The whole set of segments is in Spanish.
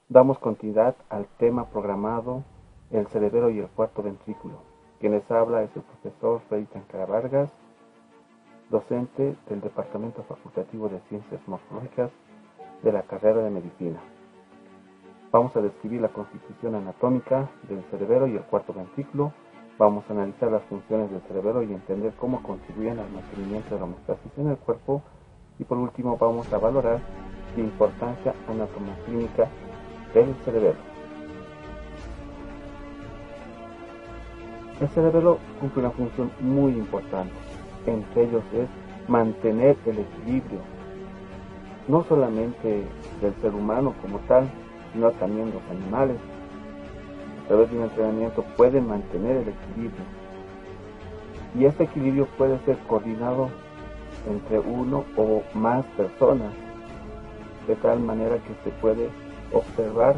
Damos continuidad al tema programado El cerebelo y el cuarto ventrículo. Quien les habla es el profesor Freddy Tancara Vargas, docente del Departamento Facultativo de Ciencias Morfológicas de la carrera de Medicina. Vamos a describir la constitución anatómica del cerebelo y el cuarto ventrículo. Vamos a analizar las funciones del cerebelo y entender cómo contribuyen al mantenimiento de la homeostasis en el cuerpo. Y por último vamos a valorar la importancia anatomoclínica del cerebelo. El cerebelo cumple una función muy importante. Entre ellos es mantener el equilibrio, no solamente del ser humano como tal, sino también los animales. A través de un entrenamiento pueden mantener el equilibrio. Y este equilibrio puede ser coordinado entre uno o más personas, de tal manera que se puede observar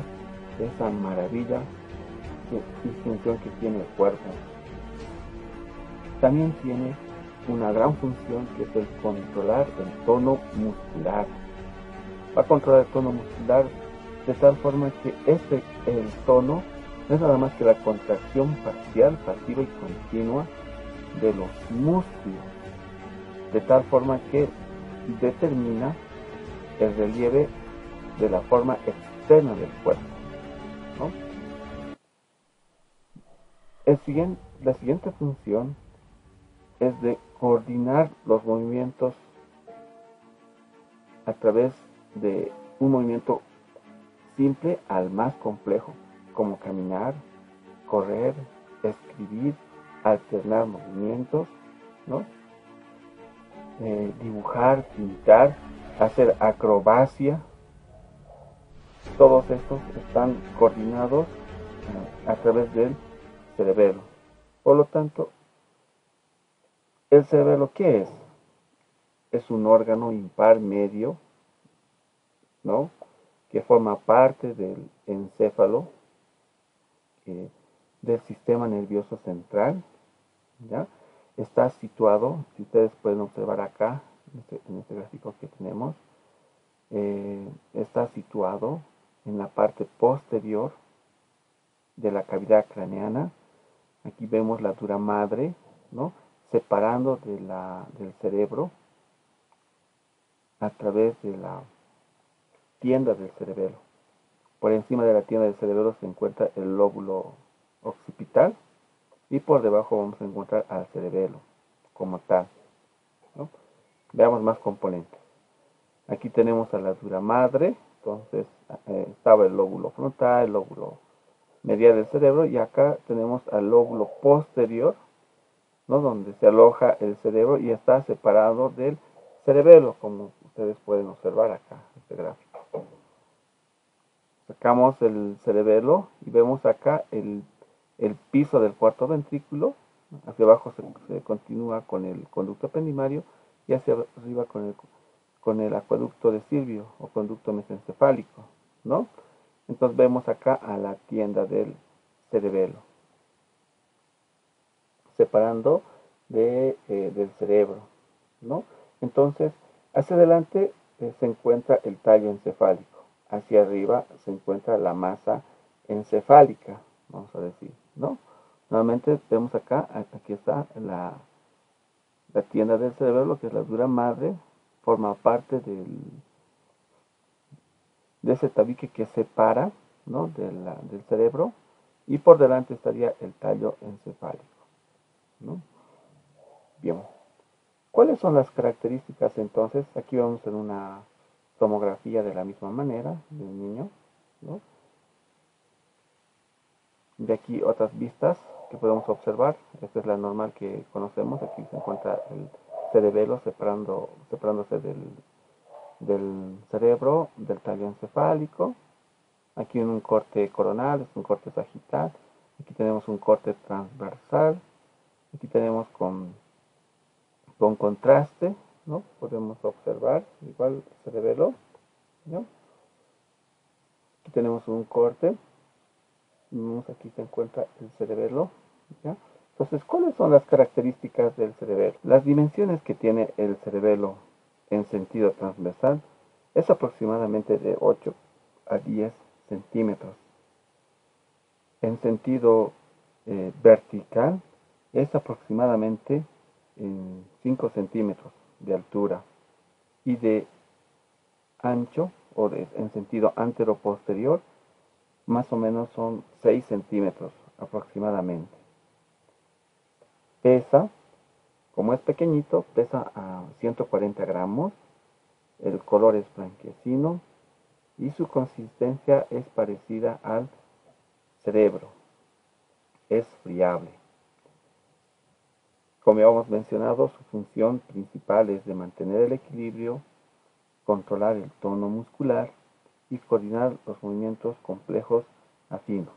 esa maravilla y función que tiene el cuerpo. También tiene una gran función que es el controlar el tono muscular. Va a controlar el tono muscular de tal forma que el tono no es nada más que la contracción parcial, pasiva y continua de los músculos, de tal forma que determina el relieve de la forma externa del cuerpo, ¿no? La siguiente función es de coordinar los movimientos a través de un movimiento simple al más complejo, como caminar, correr, escribir, alternar movimientos, ¿no? Dibujar, pintar, hacer acrobacia. Todos estos están coordinados a través del cerebelo. Por lo tanto, ¿el cerebelo qué es? Es un órgano impar medio, ¿no?, que forma parte del encéfalo, del sistema nervioso central, ¿ya? Está situado, si ustedes pueden observar acá, en este gráfico que tenemos, está situado en la parte posterior de la cavidad craneana. Aquí vemos la dura madre, ¿no?, separando del cerebro a través de la tienda del cerebelo. Por encima de la tienda del cerebelo se encuentra el lóbulo occipital y por debajo vamos a encontrar al cerebelo como tal, ¿no? Veamos más componentes. Aquí tenemos a la dura madre, entonces estaba el lóbulo frontal, el lóbulo medial del cerebro, y acá tenemos al lóbulo posterior, ¿no?, donde se aloja el cerebro y está separado del cerebelo, como ustedes pueden observar acá en este gráfico. Sacamos el cerebelo y vemos acá el piso del cuarto ventrículo. Hacia abajo se continúa con el conducto ependimario y hacia arriba con el acueducto de Silvio o conducto mesencefálico, ¿no? Entonces vemos acá a la tienda del cerebelo, separando del cerebro, ¿no? Entonces, hacia adelante se encuentra el tallo encefálico. Hacia arriba se encuentra la masa encefálica, vamos a decir, ¿no? Nuevamente vemos acá, aquí está la tienda del cerebelo, que es la dura madre, forma parte de ese tabique que separa, ¿no?, del cerebro, y por delante estaría el tallo encefálico, ¿no? Bien. ¿Cuáles son las características entonces? Aquí vamos en una tomografía de la misma manera del niño, ¿no? De aquí otras vistas que podemos observar. Esta es la normal que conocemos. Aquí se encuentra el cerebelo separándose del cerebro, del tallo encefálico. Aquí un corte coronal, es un corte sagital. Aquí tenemos un corte transversal. Aquí tenemos con contraste, ¿no? Podemos observar igual el cerebelo, ¿no? Aquí tenemos un corte. Vemos aquí se encuentra el cerebelo, ¿ya? Entonces, ¿cuáles son las características del cerebelo? Las dimensiones que tiene el cerebelo en sentido transversal es aproximadamente de 8 a 10 centímetros. En sentido vertical es aproximadamente 5 centímetros de altura, y de ancho en sentido antero-posterior más o menos son 6 centímetros aproximadamente. Pesa, como es pequeñito, pesa a 140 gramos, el color es blanquecino y su consistencia es parecida al cerebro, es friable. Como hemos mencionado, su función principal es de mantener el equilibrio, controlar el tono muscular y coordinar los movimientos complejos afinos.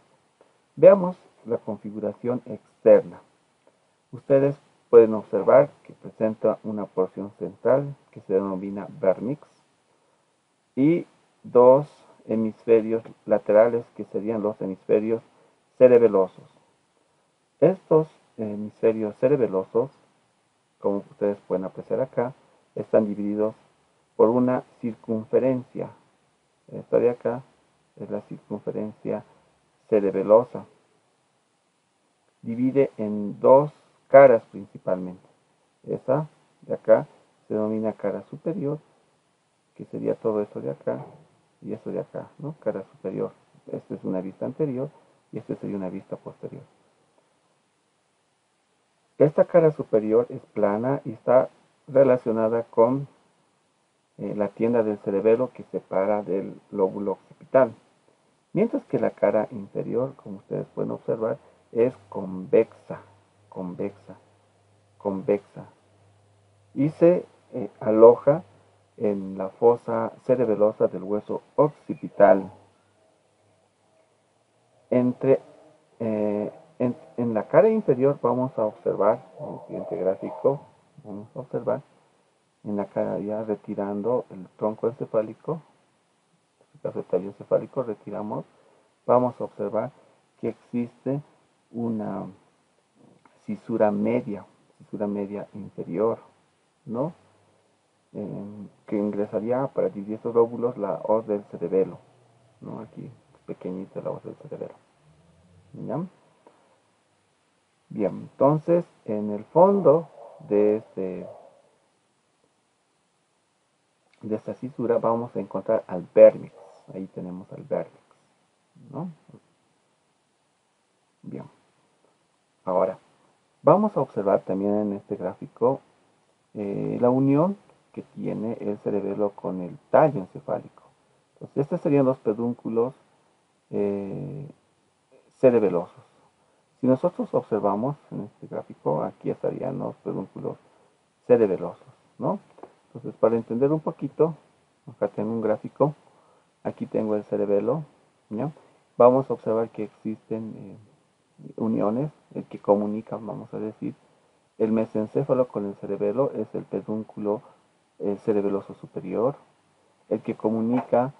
Veamos la configuración externa. Ustedes pueden observar que presenta una porción central que se denomina vérnix y dos hemisferios laterales que serían los hemisferios cerebelosos. Estos hemisferios cerebelosos, como ustedes pueden apreciar acá, están divididos por una circunferencia. Esta de acá es la circunferencia cerebelosa. Divide en dos caras principalmente. Esa de acá se denomina cara superior, que sería todo eso de acá y eso de acá, ¿no? Cara superior. Esta es una vista anterior y esta sería una vista posterior. Esta cara superior es plana y está relacionada con la tienda del cerebelo que separa del lóbulo occipital. Mientras que la cara inferior, como ustedes pueden observar, es convexa, convexa y se aloja en la fosa cerebelosa del hueso occipital. En la cara inferior vamos a observar, en el siguiente gráfico, vamos a observar en la cara ya retirando el tronco encefálico, el tallo encefálico, retiramos, vamos a observar que existe una cisura media inferior, ¿no? Que ingresaría para dividir estos lóbulos la hoz del cerebelo, ¿no? Aquí pequeñita la hoz del cerebelo. ¿Ya? Bien, entonces en el fondo de esta cisura vamos a encontrar al vérnix. Ahí tenemos al vérnix, ¿no? Bien. Ahora, vamos a observar también en este gráfico la unión que tiene el cerebelo con el tallo encefálico. Entonces, estos serían los pedúnculos cerebelosos. Si nosotros observamos en este gráfico, aquí estarían los pedúnculos cerebelosos, ¿no? Entonces, para entender un poquito, acá tengo un gráfico, aquí tengo el cerebelo, ¿ya? Vamos a observar que existen uniones que comunican, vamos a decir, el mesencéfalo con el cerebelo es el pedúnculo cerebeloso superior, el que comunica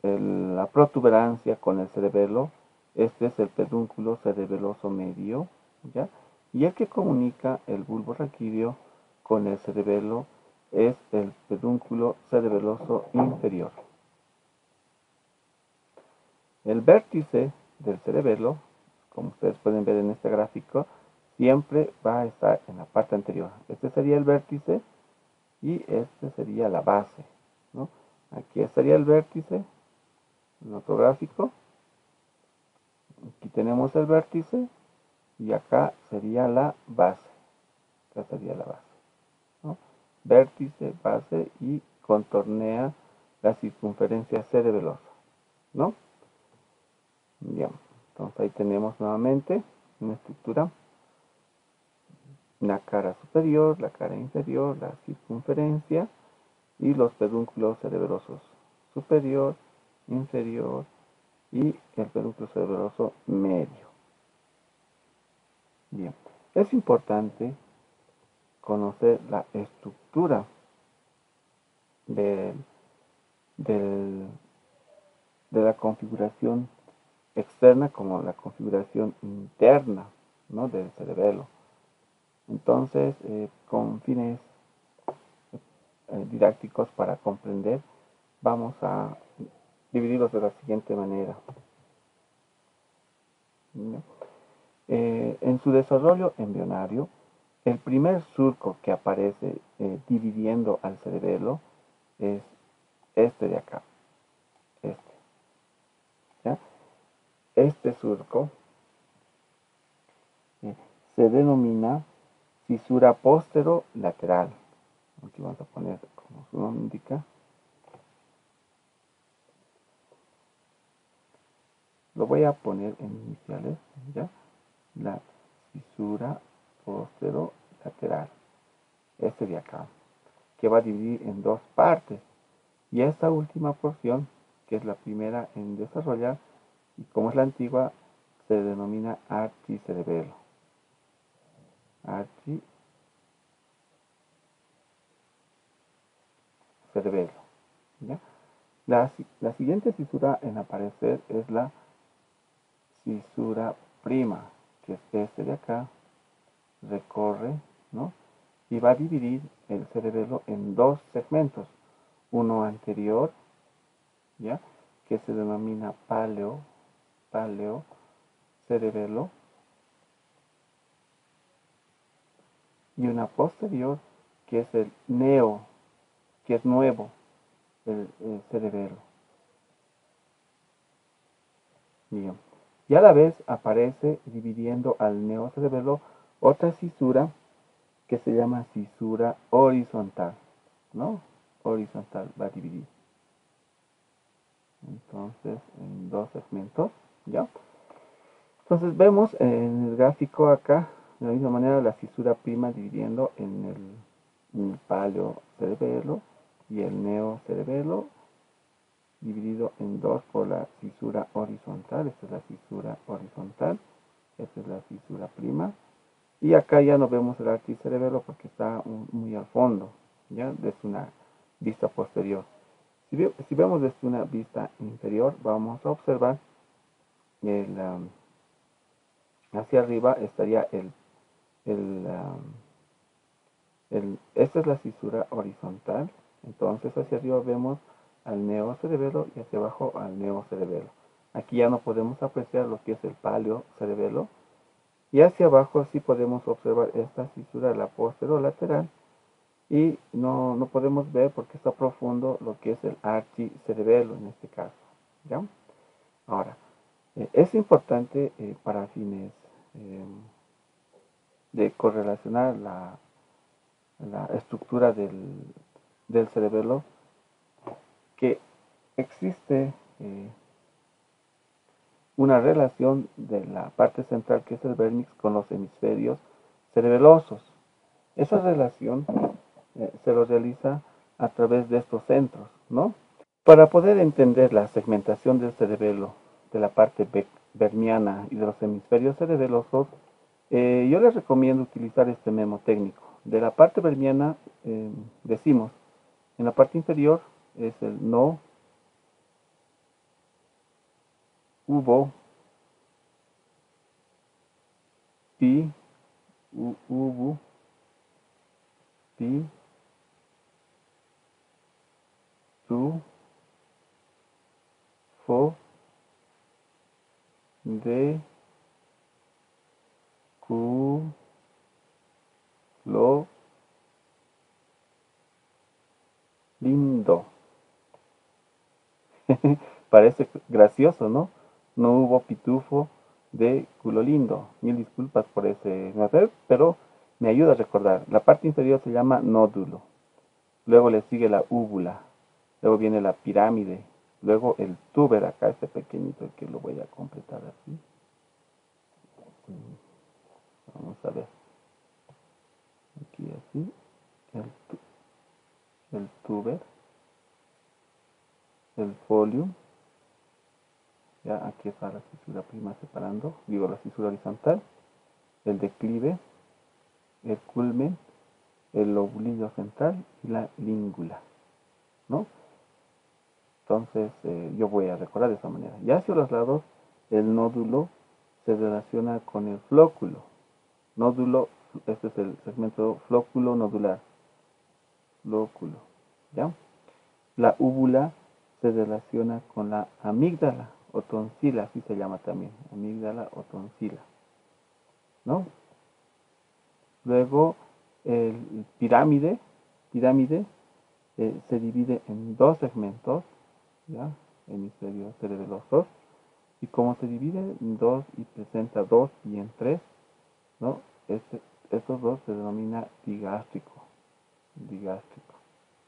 la protuberancia con el cerebelo, este es el pedúnculo cerebeloso medio, ¿ya? Y el que comunica el bulbo raquídeo con el cerebelo es el pedúnculo cerebeloso inferior. El vértice del cerebelo, como ustedes pueden ver en este gráfico, siempre va a estar en la parte anterior. Este sería el vértice y este sería la base, ¿no? Aquí estaría el vértice, en otro gráfico. Aquí tenemos el vértice y acá sería la base. Acá sería la base, ¿no? Vértice, base y contornea la circunferencia cerebelosa, ¿no? Bien, entonces ahí tenemos nuevamente una estructura, la cara superior, la cara inferior, la circunferencia y los pedúnculos cerebelosos superior, inferior y el pedúnculo cerebeloso medio. Bien, es importante conocer la estructura de la configuración externa como la configuración interna, ¿no? Del cerebelo. Entonces, con fines didácticos para comprender, vamos a dividirlos de la siguiente manera. En su desarrollo embrionario, el primer surco que aparece dividiendo al cerebelo es este de acá, este. ¿Ya? Este surco se denomina fisura póstero-lateral. Aquí vamos a poner, como su nombre indica, lo voy a poner en iniciales, ¿ya? La fisura póstero-lateral, este de acá, que va a dividir en dos partes. Y esta última porción, que es la primera en desarrollar, y como es la antigua, se denomina archicerebelo. Archicerebelo. ¿Ya? La siguiente fisura en aparecer es la fisura prima, que es este de acá, recorre, ¿no? Y va a dividir el cerebelo en dos segmentos, uno anterior, ¿ya? Que se denomina paleo cerebelo, y una posterior, que es el neo, que es nuevo, el cerebelo. Bien. Y a la vez aparece dividiendo al neocerebelo otra fisura que se llama fisura horizontal, ¿no? Horizontal va a dividir. Entonces, en dos segmentos, ¿ya? Entonces vemos en el gráfico acá, de la misma manera, la fisura prima dividiendo en el paleo cerebelo y el neo cerebelo, dividido en dos por la fisura horizontal. Esta es la fisura horizontal, esta es la fisura prima. Y acá ya no vemos el archicerebelo porque está muy al fondo, ya desde una vista posterior. Si vemos desde una vista inferior, vamos a observar hacia arriba estaría esta es la fisura horizontal. Entonces hacia arriba vemos al neocerebelo y hacia abajo al neocerebelo. Aquí ya no podemos apreciar lo que es el paleocerebelo. Y hacia abajo sí podemos observar esta fisura, la posterolateral. Y no podemos ver porque está profundo lo que es el archicerebelo en este caso. ¿Ya? Ahora, es importante para fines de correlacionar la estructura del cerebelo, que existe una relación de la parte central, que es el vérnix, con los hemisferios cerebelosos. Esa relación se lo realiza a través de estos centros, ¿no? Para poder entender la segmentación del cerebelo, de la parte verniana y de los hemisferios cerebelosos, yo les recomiendo utilizar este memo técnico. De la parte verniana decimos, en la parte inferior es el no, hubo, pi, hubo, pi, tu, fo, de, cu, lo, lindo. Parece gracioso, ¿no? No hubo pitufo de culo lindo. Mil disculpas por ese hacer, pero me ayuda a recordar. La parte inferior se llama nódulo. Luego le sigue la úvula. Luego viene la pirámide. Luego el túber, acá este pequeñito que lo voy a completar así. Vamos a ver. Aquí así. El túber. El folium. Ya aquí está la fisura prima separando. Digo la fisura horizontal. El declive. El culmen. El lobulillo central y la língula, ¿no? Entonces yo voy a recordar de esa manera. Ya hacia los lados, el nódulo se relaciona con el flóculo. Nódulo, este es el segmento flóculo nodular. Flóculo, ¿ya? La úvula se relaciona con la amígdala o tonsila, así se llama también, amígdala o tonsila, ¿no? Luego el pirámide se divide en dos segmentos, ¿ya? Hemisferios cerebelosos, y como se divide en dos y presenta dos y en tres, ¿no? Estos dos se denomina digástrico,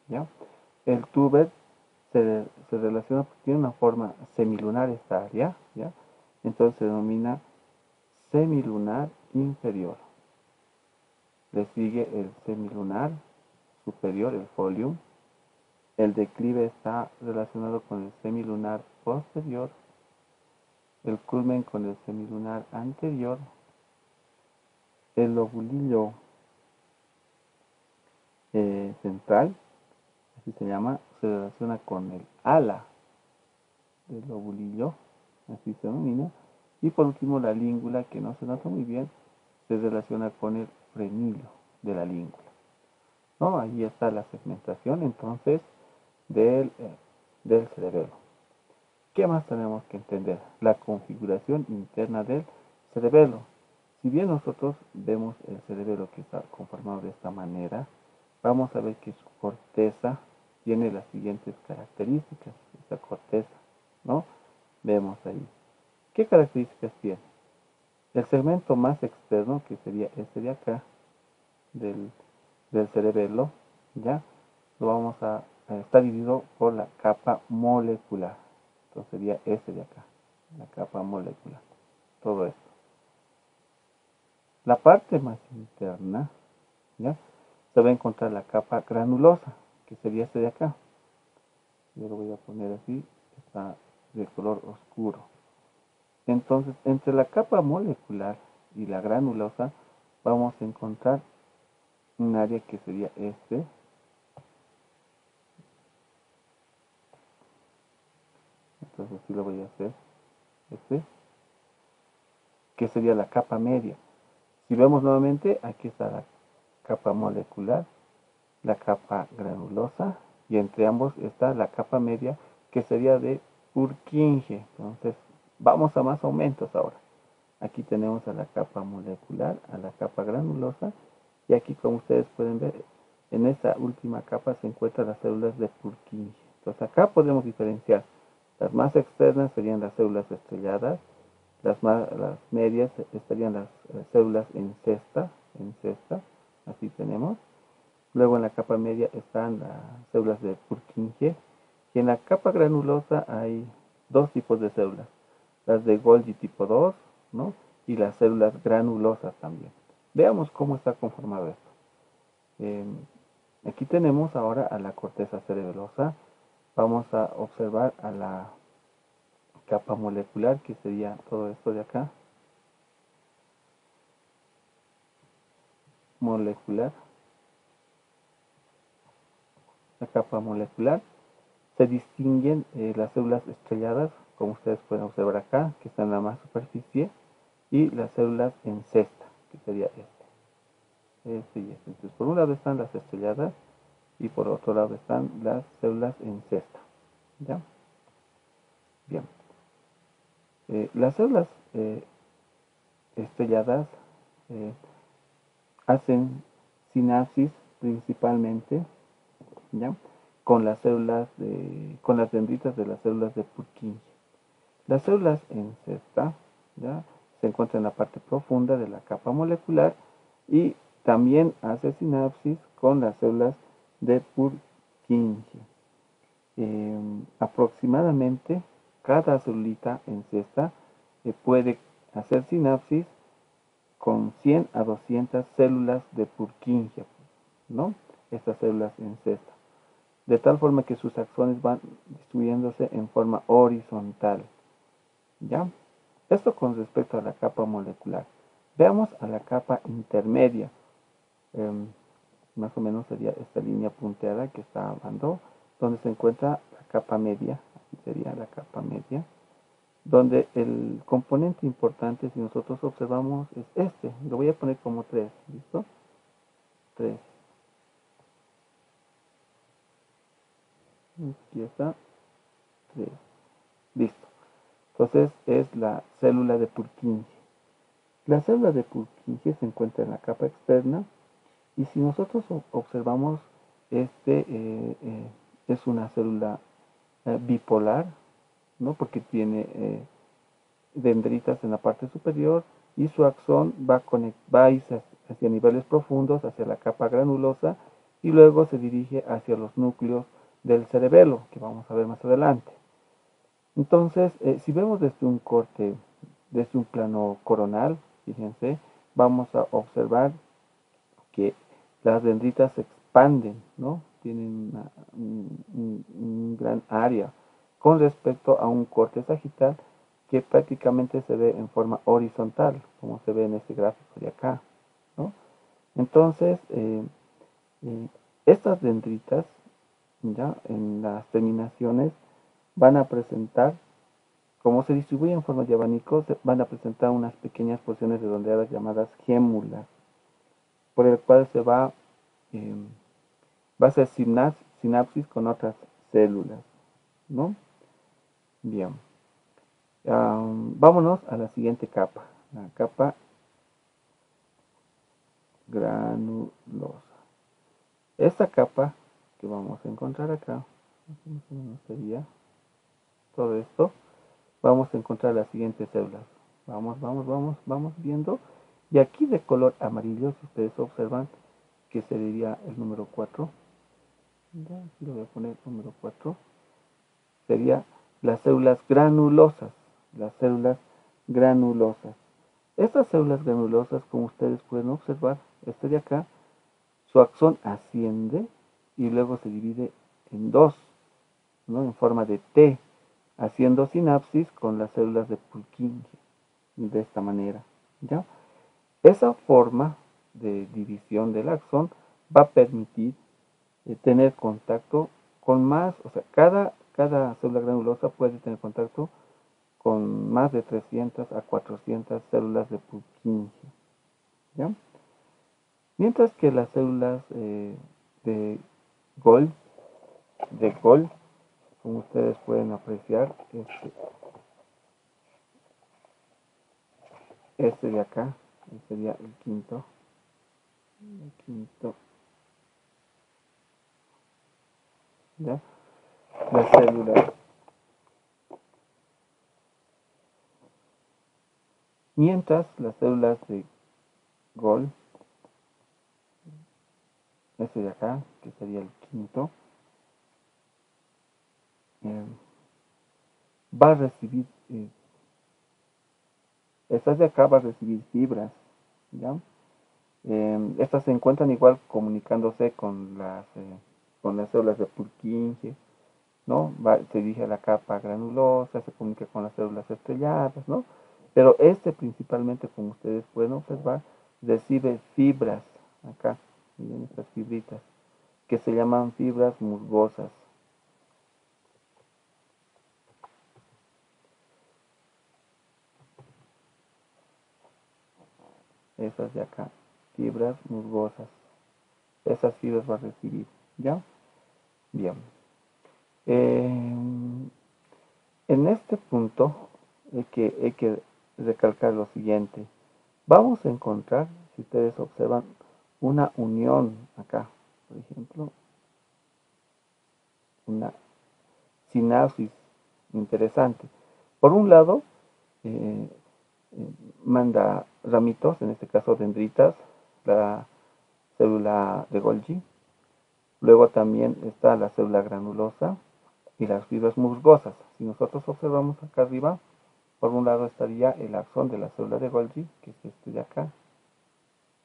¿ya? El tuber se relaciona porque tiene una forma semilunar esta área, ¿ya? Entonces se denomina semilunar inferior. Le sigue el semilunar superior, el folium. El declive está relacionado con el semilunar posterior, el culmen con el semilunar anterior, el lobulillo central, así se llama, se relaciona con el ala del lobulillo, así se denomina, y por último la língula, que no se nota muy bien, se relaciona con el frenillo de la língula, ¿no? Ahí está la segmentación entonces del cerebelo. ¿Qué más tenemos que entender? La configuración interna del cerebelo. Si bien nosotros vemos el cerebelo que está conformado de esta manera, vamos a ver que su corteza tiene las siguientes características. Esta corteza, ¿no? Vemos ahí. ¿Qué características tiene? El segmento más externo, que sería este de acá, del cerebelo, ¿ya? Lo vamos a está dividido por la capa molecular. Entonces sería este de acá, la capa molecular. Todo esto. La parte más interna, ¿ya? Se va a encontrar la capa granulosa, que sería este de acá. Yo lo voy a poner así, está de color oscuro. Entonces, entre la capa molecular y la granulosa, vamos a encontrar un área que sería este. Entonces, así lo voy a hacer. Que sería la capa media. Si vemos nuevamente, aquí está la capa molecular, la capa granulosa, y entre ambos está la capa media, que sería de Purkinje. Entonces, vamos a más aumentos ahora. Aquí tenemos a la capa molecular, a la capa granulosa, y aquí, como ustedes pueden ver, en esta última capa se encuentran las células de Purkinje. Entonces, acá podemos diferenciar. Las más externas serían las células estrelladas, las medias estarían las células en cesta, así tenemos. Luego en la capa media están las células de Purkinje. Y en la capa granulosa hay dos tipos de células, las de Golgi tipo 2, ¿no? Y las células granulosas también. Veamos cómo está conformado esto. Aquí tenemos ahora a la corteza cerebelosa. Vamos a observar a la capa molecular, que sería todo esto de acá. Molecular. La capa molecular. Se distinguen las células estrelladas, como ustedes pueden observar acá, que están en la más superficie, y las células en cesta, que sería este y este. Entonces, por un lado están las estrelladas y por otro lado están las células en cesta. ¿Ya? Bien. Las células estrelladas hacen sinapsis principalmente, ¿ya? Con las dendritas de las células de Purkinje. Las células en cesta, ¿ya? Se encuentran en la parte profunda de la capa molecular y también hace sinapsis con las células de Purkinje. Aproximadamente cada celulita en cesta puede hacer sinapsis con 100 a 200 células de Purkinje, ¿no? Estas células en cesta. De tal forma que sus axones van distribuyéndose en forma horizontal. ¿Ya? Esto con respecto a la capa molecular. Veamos a la capa intermedia. Más o menos sería esta línea punteada que está hablando, donde se encuentra la capa media. Aquí sería la capa media. Donde el componente importante, si nosotros observamos, es este. Lo voy a poner como 3. ¿Listo? 3. Aquí está. Listo. Entonces es la célula de Purkinje. La célula de Purkinje se encuentra en la capa externa y si nosotros observamos, es una célula bipolar, ¿no? Porque tiene dendritas en la parte superior y su axón va a ir hacia niveles profundos, hacia la capa granulosa y luego se dirige hacia los núcleos del cerebelo, que vamos a ver más adelante. Entonces, si vemos desde un corte, desde un plano coronal, fíjense, vamos a observar que las dendritas se expanden, ¿no? Tienen un gran área con respecto a un corte sagital que prácticamente se ve en forma horizontal, como se ve en este gráfico de acá, ¿no? Entonces, estas dendritas, ya en las terminaciones, van a presentar, como se distribuyen en forma de abanico, van a presentar unas pequeñas porciones redondeadas llamadas gémulas, por el cual va a ser sinapsis con otras células, ¿no? Bien. Vámonos a la siguiente capa, la capa granulosa. Esta capa que vamos a encontrar acá, más o menos sería todo esto, vamos a encontrar las siguientes células. Vamos viendo. Y aquí de color amarillo, si ustedes observan, que sería el número 4. Aquí lo voy a poner número 4. Sería las células granulosas. Las células granulosas. Estas células granulosas, como ustedes pueden observar, este de acá, su axón asciende y luego se divide en dos, ¿no? En forma de T, haciendo sinapsis con las células de Purkinje, de esta manera, ¿ya? Esa forma de división del axón va a permitir tener contacto con más, o sea, cada célula granulosa puede tener contacto con más de 300 a 400 células de Purkinje, ¿ya? Mientras que las células de Golgi, como ustedes pueden apreciar, este de acá, sería el quinto, ¿ya? Las células. Mientras las células de Golgi, este de acá, que sería el quinto, va a recibir, estas de acá va a recibir fibras, ¿ya? Estas se encuentran igual comunicándose con las células de Purkinje, ¿no? Se dirige a la capa granulosa, se comunica con las células estrelladas, ¿no? Pero principalmente, como ustedes pueden observar, recibe fibras, acá, miren estas fibritas, que se llaman fibras musgosas. Esas de acá, fibras musgosas. Esas fibras va a recibir, ¿ya? Bien. En este punto hay que recalcar lo siguiente. Vamos a encontrar, si ustedes observan, una unión acá, por ejemplo, una sinapsis interesante. Por un lado, eh, manda ramitos, en este caso dendritas, la célula de Golgi. Luego también está la célula granulosa y las fibras musgosas. Si nosotros observamos acá arriba, por un lado estaría el axón de la célula de Golgi, que es este de acá,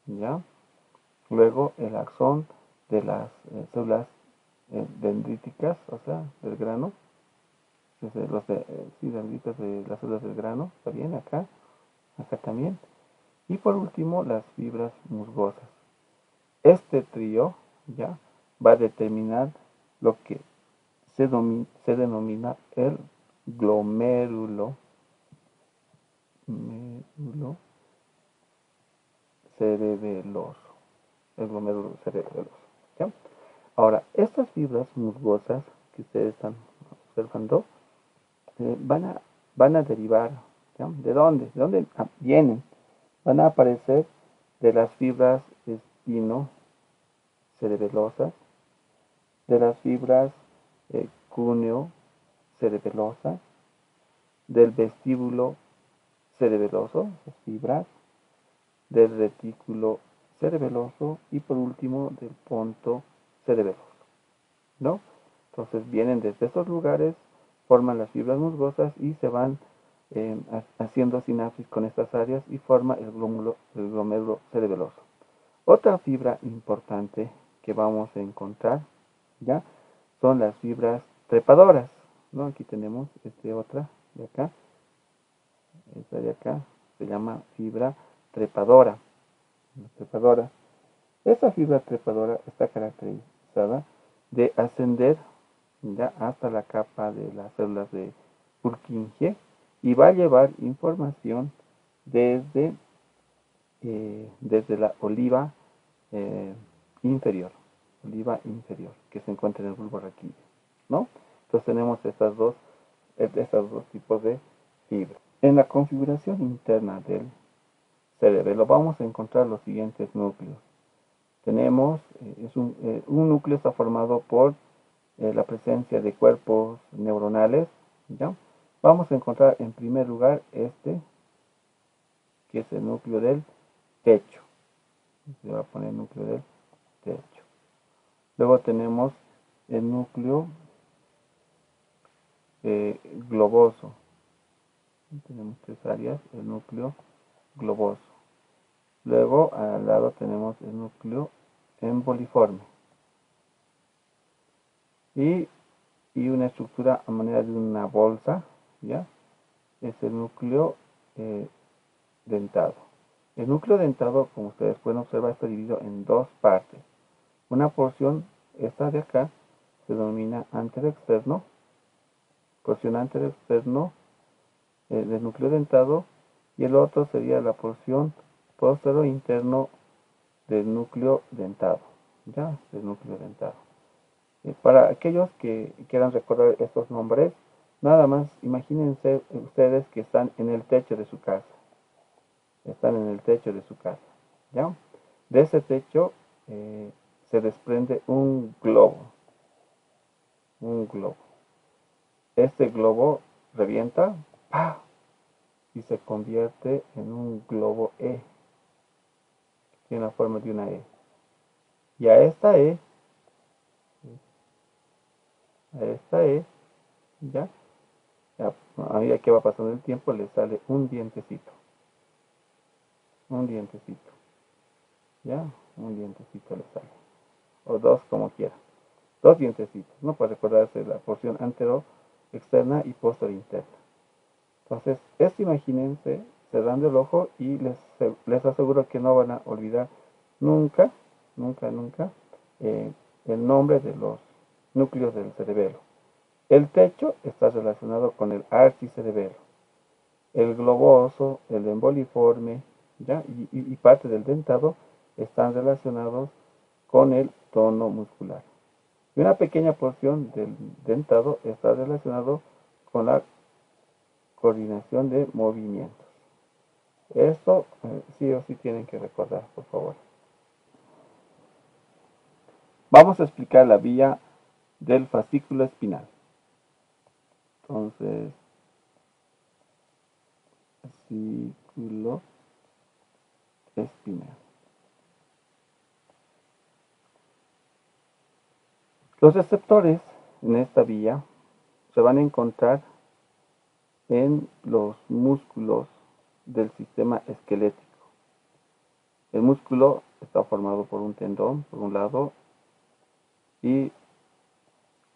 ¿ya? Luego el axón de las células dendríticas, o sea, del grano, sí, dendritas de las células del grano, está bien, acá también. Y por último, las fibras musgosas. Este trío, ¿ya? Va a determinar lo que se denomina el glomérulo cerebeloso. El glomérulo cerebeloso, ¿ya? Ahora, estas fibras musgosas que ustedes están observando van a derivar, ¿ya? ¿De dónde? ¿De dónde vienen? Van a aparecer de las fibras espino-cerebelosas, de las fibras cúneo-cerebelosas, del vestíbulo cerebeloso, las fibras, del retículo cerebeloso y por último del ponto cerebeloso, ¿no? Entonces vienen desde esos lugares, forman las fibras musgosas y se van haciendo sinapsis con estas áreas y forma el glomérulo cerebeloso. Otra fibra importante que vamos a encontrar, ¿ya? Son las fibras trepadoras, ¿no? Aquí tenemos otra de acá, esta de acá, se llama fibra trepadora. Trepadora. Esta fibra trepadora está caracterizada de ascender ya hasta la capa de las células de Purkinje y va a llevar información desde la oliva inferior, que se encuentra en el bulbo raquídeo, ¿no? Entonces tenemos estos dos tipos de fibras. En la configuración interna del cerebelo vamos a encontrar los siguientes núcleos. Tenemos, un núcleo está formado por la presencia de cuerpos neuronales, ¿ya? Vamos a encontrar en primer lugar que es el núcleo del techo. Se va a poner el núcleo del techo. Luego tenemos el núcleo globoso. Tenemos tres áreas, el núcleo globoso. Luego al lado tenemos el núcleo emboliforme. Y una estructura a manera de una bolsa, ¿ya? Es el núcleo dentado. El núcleo dentado, como ustedes pueden observar, está dividido en dos partes. Una porción, esta de acá, se denomina anteroexterno, porción anteroexterno del núcleo dentado, y el otro sería la porción postero interno del núcleo dentado, ¿ya? Del núcleo dentado. Para aquellos que quieran recordar estos nombres, nada más imagínense ustedes que están en el techo de su casa. Están en el techo de su casa, ¿ya? De ese techo se desprende un globo. Un globo. Este globo revienta, ¡pah!, y se convierte en un globo E. Tiene la forma de una E. Y a esta E, ¿ya? A medida que va pasando el tiempo, le sale un dientecito. Un dientecito. ¿Ya? Un dientecito le sale. O dos, como quiera. Dos dientecitos, ¿no? Para recordarse la porción antero externa y posterior interna. Entonces, esto imagínense cerrando el ojo y les aseguro que no van a olvidar nunca, nunca, nunca el nombre de los núcleos del cerebelo. El techo está relacionado con el archicerebelo. El globoso, el emboliforme, ¿ya? Y parte del dentado están relacionados con el tono muscular. Y una pequeña porción del dentado está relacionado con la coordinación de movimientos. Esto sí o sí tienen que recordar, por favor. Vamos a explicar la vía del fascículo espinal. Entonces, fascículo espinal. Los receptores en esta vía se van a encontrar en los músculos del sistema esquelético. El músculo está formado por un tendón, por un lado, y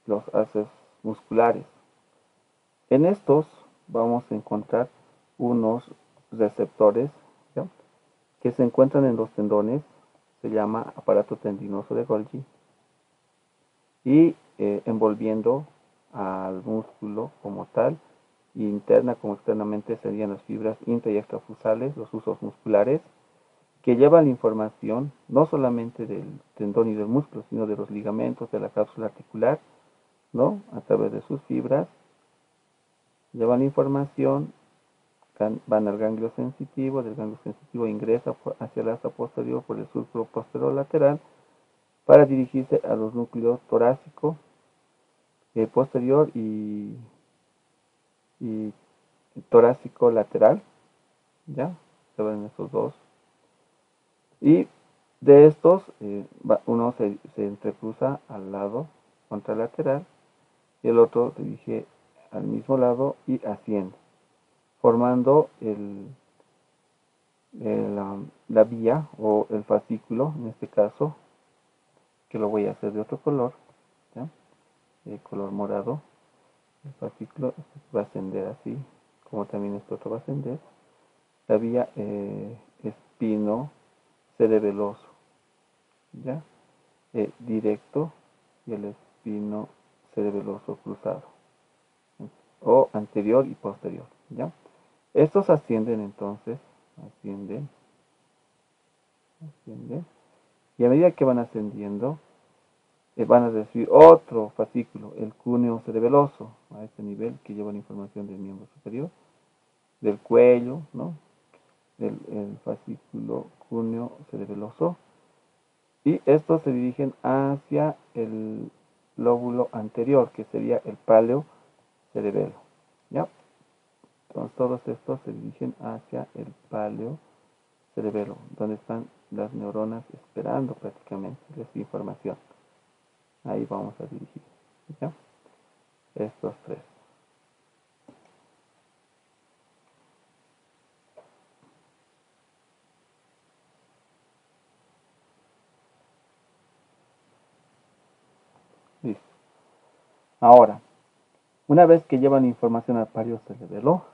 los haces musculares. En estos vamos a encontrar unos receptores, ¿ya?, que se encuentran en los tendones, se llama aparato tendinoso de Golgi, y envolviendo al músculo como tal, interna como externamente serían las fibras intra y extrafusales, los usos musculares, que llevan la información no solamente del tendón y del músculo, sino de los ligamentos, de la cápsula articular, ¿no?, a través de sus fibras, llevan la información, van al ganglio sensitivo, del ganglio sensitivo ingresa hacia el asta posterior por el surco posterior lateral para dirigirse a los núcleos torácico posterior y torácico lateral, ya se ven estos dos, y de estos uno se entrecruza al lado contralateral y el otro se dirige al mismo lado y asciende, formando la vía o el fascículo, en este caso, que lo voy a hacer de otro color, ¿ya? El color morado. El fascículo va a ascender así, como también este otro va a ascender. La vía espino cerebeloso, ¿ya? Directo y el espino cerebeloso cruzado, o anterior y posterior, ¿ya? Estos ascienden entonces, ascienden, y a medida que van ascendiendo, van a recibir otro fascículo, el cúneo cerebeloso, a este nivel que lleva la información del miembro superior, del cuello, ¿no? El fascículo cúneo cerebeloso, y estos se dirigen hacia el lóbulo anterior, que sería el páleo cerebelo, ¿ya? Entonces todos estos se dirigen hacia el páleo cerebelo, donde están las neuronas esperando prácticamente esta información. Ahí vamos a dirigir, ¿ya? Estos tres. Listo. Ahora, una vez que llevan información al páleo cerebelo,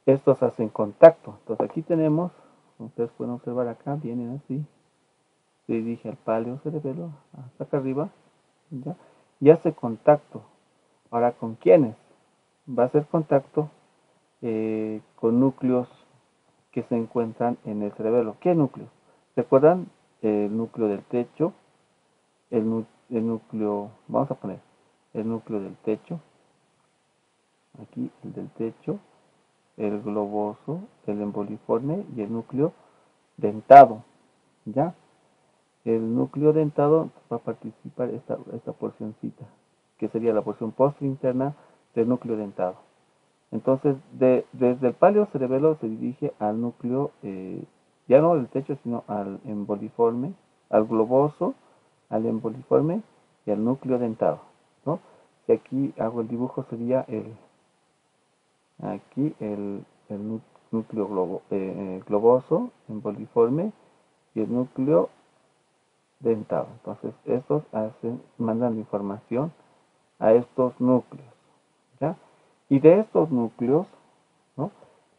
estos hacen contacto. Entonces aquí tenemos, ustedes pueden observar acá, vienen así, se dirige al páleo cerebelo, hasta acá arriba, ¿ya? Y hace contacto. Ahora, ¿con quiénes? Va a hacer contacto con núcleos que se encuentran en el cerebelo. ¿Qué núcleos? ¿Recuerdan el núcleo del techo? El núcleo, vamos a poner el núcleo del techo, aquí el del techo, el globoso, el emboliforme y el núcleo dentado, ¿ya? El núcleo dentado va a participar esta porcioncita, que sería la porción postinterna del núcleo dentado. Entonces, desde el páleo cerebelo se dirige al núcleo, ya no del techo, sino al emboliforme, al globoso, al emboliforme y al núcleo dentado, ¿no? Si aquí hago el dibujo, sería aquí el núcleo globoso, emboliforme y el núcleo dentado. Entonces, estos mandan la información a estos núcleos, ¿ya? Y de estos núcleos, ¿no?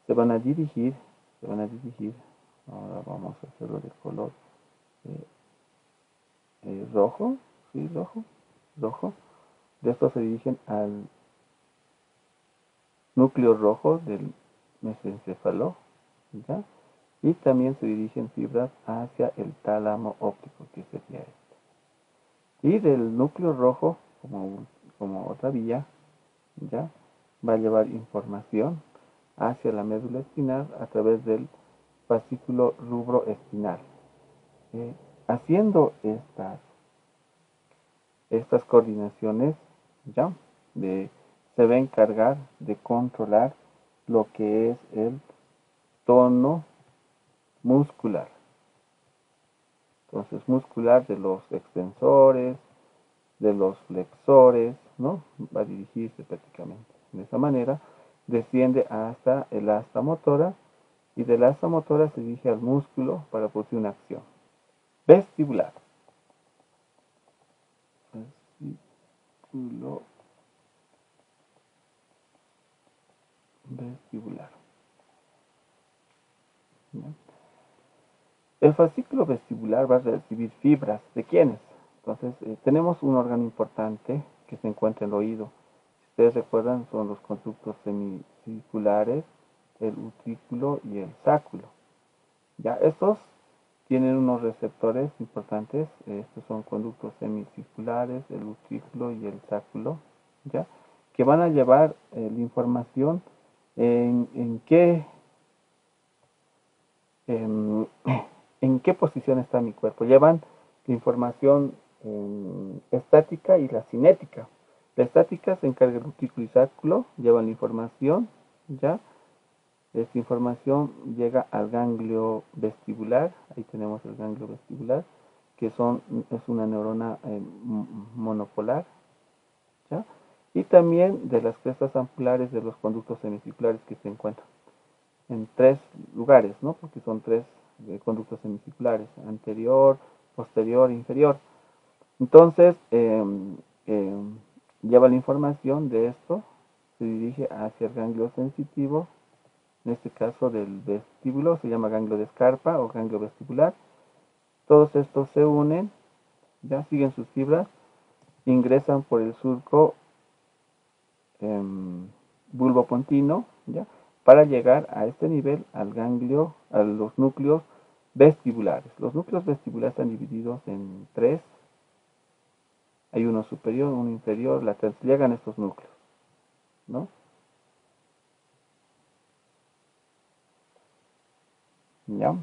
Se van a dirigir, ahora vamos a hacerlo de color eh, rojo, ¿sí? Rojo. De estos se dirigen al núcleo rojo del mesencéfalo, ¿ya? Y también se dirigen fibras hacia el tálamo óptico, que sería este. Y del núcleo rojo, como otra vía, ¿ya? Va a llevar información hacia la médula espinal a través del fascículo rubro espinal. Haciendo estas coordinaciones, ¿ya? Se va a encargar de controlar lo que es el tono muscular. Entonces, muscular de los extensores, de los flexores, ¿no? Va a dirigirse prácticamente. De esa manera, desciende hasta el asta motora y del asta motora se dirige al músculo para producir una acción. Vestibular. Vestibulo. Vestibular. ¿Ya? El fascículo vestibular va a recibir fibras. ¿De quiénes? Entonces, tenemos un órgano importante que se encuentra en el oído. Si ustedes recuerdan, son los conductos semicirculares, el utrículo y el sáculo. Ya, estos tienen unos receptores importantes. Estos son conductos semicirculares, el utrículo y el sáculo, ¿ya? que van a llevar la información en en, en qué posición está mi cuerpo. Llevan la información estática y la cinética. La estática se encarga del útero y sacro, llevan la información, ya. Esta información llega al ganglio vestibular, ahí tenemos el ganglio vestibular, que es una neurona monopolar, ¿ya? Y también de las crestas ampulares de los conductos semicirculares que se encuentran en tres lugares, ¿no? Porque son tres conductos semicirculares, anterior, posterior e inferior. Entonces, lleva la información de esto, se dirige hacia el ganglio sensitivo, en este caso del vestíbulo, se llama ganglio de Scarpa o ganglio vestibular. Todos estos se unen, ya siguen sus fibras, ingresan por el surco bulbopontino, ya, para llegar a este nivel al ganglio, a los núcleos vestibulares. Los núcleos vestibulares están divididos en tres. Hay uno superior, uno inferior, lateral. Llegan estos núcleos, ¿no? ¿Ya?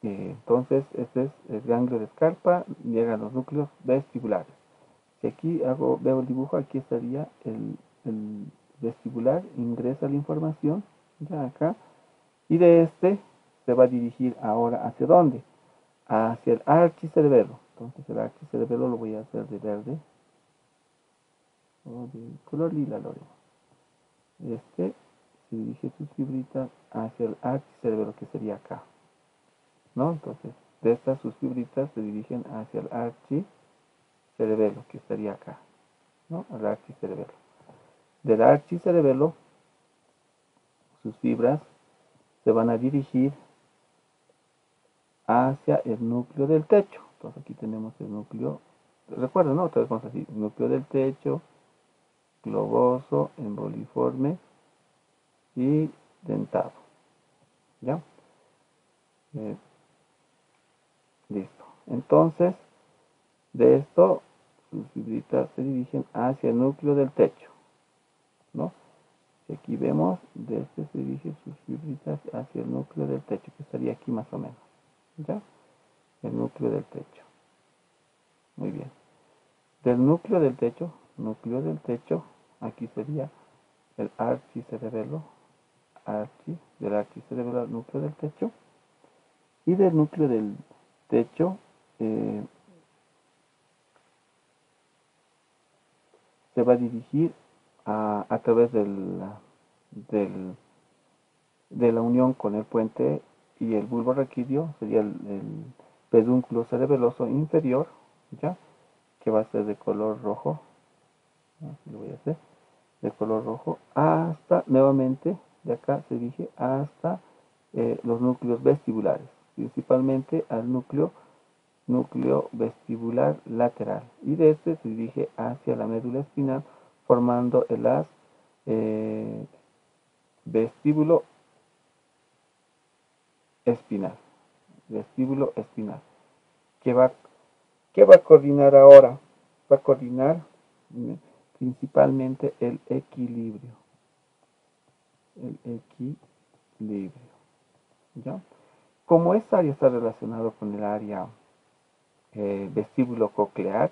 Entonces, este es el ganglio de Scarpa, llegan los núcleos vestibulares. Si aquí veo el dibujo, aquí estaría el vestibular, ingresa la información, ya acá, y de este se va a dirigir ahora ¿hacia dónde? Hacia el archicerebelo. Entonces el archicerebelo lo voy a hacer de verde, o de color lila lo haré. Este se dirige sus fibritas hacia el archicerebelo, que sería acá, ¿no? Entonces, de estas sus fibritas se dirigen hacia el archicerebelo, que estaría acá, ¿no? El archicerebelo. Del archicerebelo, sus fibras se van a dirigir hacia el núcleo del techo. Entonces aquí tenemos el núcleo, recuerden, ¿no? Otra vez vamos así, núcleo del techo, globoso, emboliforme y dentado. ¿Ya? Listo. Entonces, de esto, sus fibritas se dirigen hacia el núcleo del techo, ¿no? Si aquí vemos, de este se dirigen sus fibritas hacia el núcleo del techo, que estaría aquí más o menos, ¿ya? El núcleo del techo. Muy bien. Del núcleo del techo, aquí sería el archicerebelo, del archicerebelo al núcleo del techo, y del núcleo del techo se va a dirigir a través del, de la unión con el puente y el bulbo raquídeo, sería el pedúnculo cerebeloso inferior, ¿ya? Que va a ser de color rojo, así lo voy a hacer, de color rojo, hasta, nuevamente, de acá se dirige hasta los núcleos vestibulares, principalmente al núcleo vestibular lateral, y de este se dirige hacia la médula espinal, formando el haz vestíbulo espinal, vestíbulo espinal, que va, ¿qué va a coordinar ahora? Va a coordinar principalmente el equilibrio, ¿ya? Como esta área está relacionado con el área vestíbulo coclear,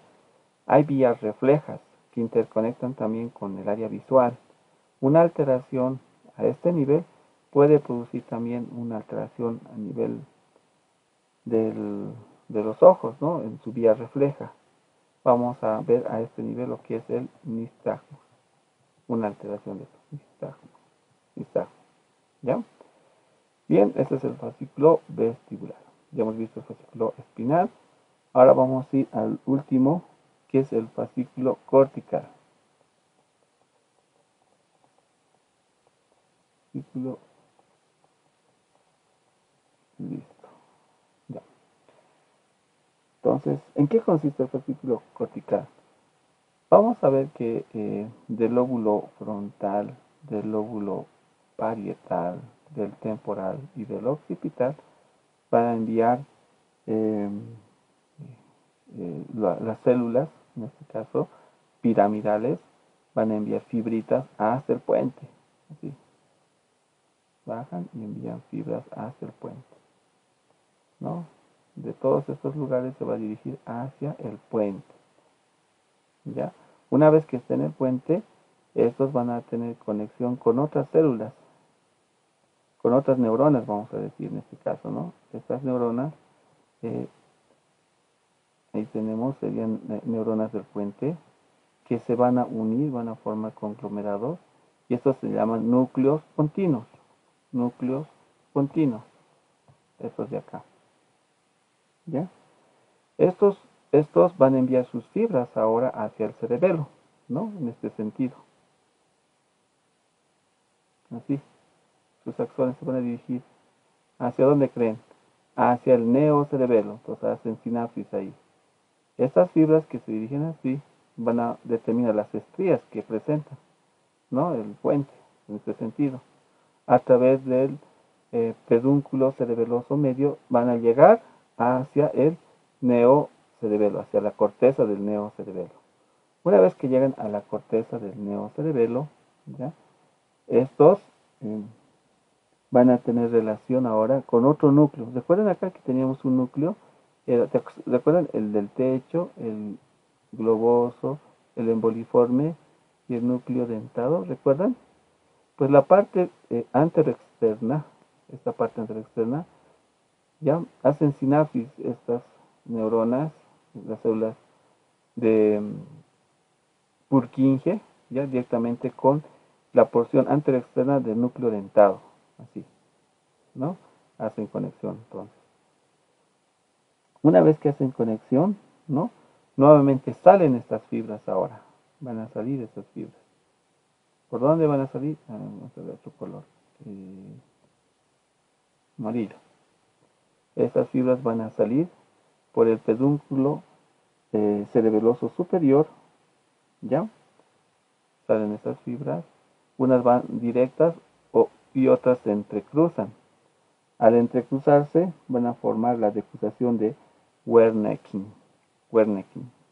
hay vías reflejas que interconectan también con el área visual. Una alteración a este nivel puede producir también una alteración a nivel de los ojos, ¿no? En su vía refleja. Vamos a ver a este nivel lo que es el nistagmo, una alteración de esto, nistagmo, ¿ya? Bien, este es el fascículo vestibular. Ya hemos visto el fascículo espinal. Ahora vamos a ir al último, que es el fascículo cortical. Fascículo, listo. Ya. Entonces, ¿en qué consiste el fascículo cortical? Vamos a ver que del lóbulo frontal, del lóbulo parietal, del temporal y del occipital van a enviar las células, en este caso piramidales, van a enviar fibritas hasta el puente. Así. Bajan y envían fibras hasta el puente, ¿no? De todos estos lugares se va a dirigir hacia el puente, ¿ya? Una vez que esté en el puente, estos van a tener conexión con otras células, con otras neuronas, vamos a decir en este caso, ¿no? Estas neuronas, ahí tenemos, serían neuronas del puente, que se van a unir, van a formar conglomerados, y estos se llaman núcleos continuos. Núcleos continuos, estos de acá, ¿ya? Estos van a enviar sus fibras ahora hacia el cerebelo, ¿no? En este sentido. Así, sus axones se van a dirigir. ¿Hacia dónde creen? Hacia el neocerebelo, entonces hacen sinapsis ahí. Estas fibras que se dirigen así van a determinar las estrías que presentan, ¿no? El puente, en este sentido. A través del pedúnculo cerebeloso medio van a llegar hacia el neocerebelo, hacia la corteza del neocerebelo. Una vez que llegan a la corteza del neocerebelo, ¿ya? Estos van a tener relación ahora con otro núcleo. ¿Recuerdan acá que teníamos un núcleo? ¿Recuerdan el del techo, el globoso, el emboliforme y el núcleo dentado? ¿Recuerdan? Pues la parte anteroexterna, esta parte anteroexterna, ya hacen sinapsis estas neuronas, las células de Purkinje, ya directamente con la porción anteroexterna del núcleo dentado, así, ¿no? Hacen conexión entonces. Una vez que hacen conexión, ¿no? Nuevamente salen estas fibras ahora, van a salir estas fibras. ¿Por dónde van a salir? Vamos a ver otro color, amarillo. Estas fibras van a salir por el pedúnculo cerebeloso superior, ¿ya? Salen estas fibras, unas van directas y otras se entrecruzan. Al entrecruzarse van a formar la decusación de Wernicke,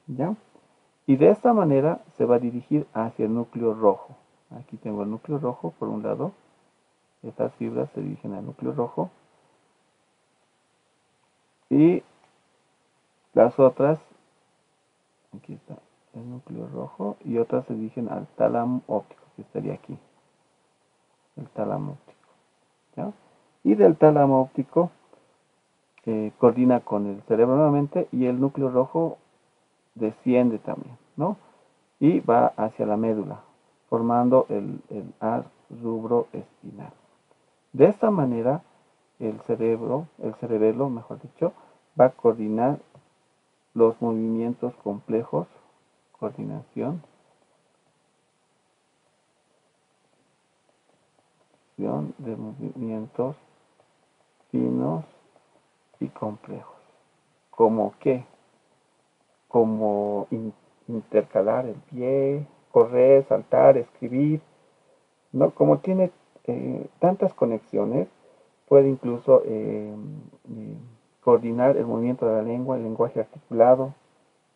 ¿ya? Y de esta manera se va a dirigir hacia el núcleo rojo. Aquí tengo el núcleo rojo por un lado, estas fibras se dirigen al núcleo rojo y las otras, aquí está el núcleo rojo, y otras se dirigen al tálamo óptico, que estaría aquí, el tálamo óptico, ¿ya? Y del tálamo óptico coordina con el cerebro nuevamente y el núcleo rojo desciende también, ¿no? Y va hacia la médula, formando el haz rubro espinal. De esta manera, el cerebelo, mejor dicho, va a coordinar los movimientos complejos, coordinación, de movimientos finos y complejos. ¿Como qué? Como intercalar el pie, correr, saltar, escribir, ¿no? Como tiene tantas conexiones, puede incluso coordinar el movimiento de la lengua, el lenguaje articulado,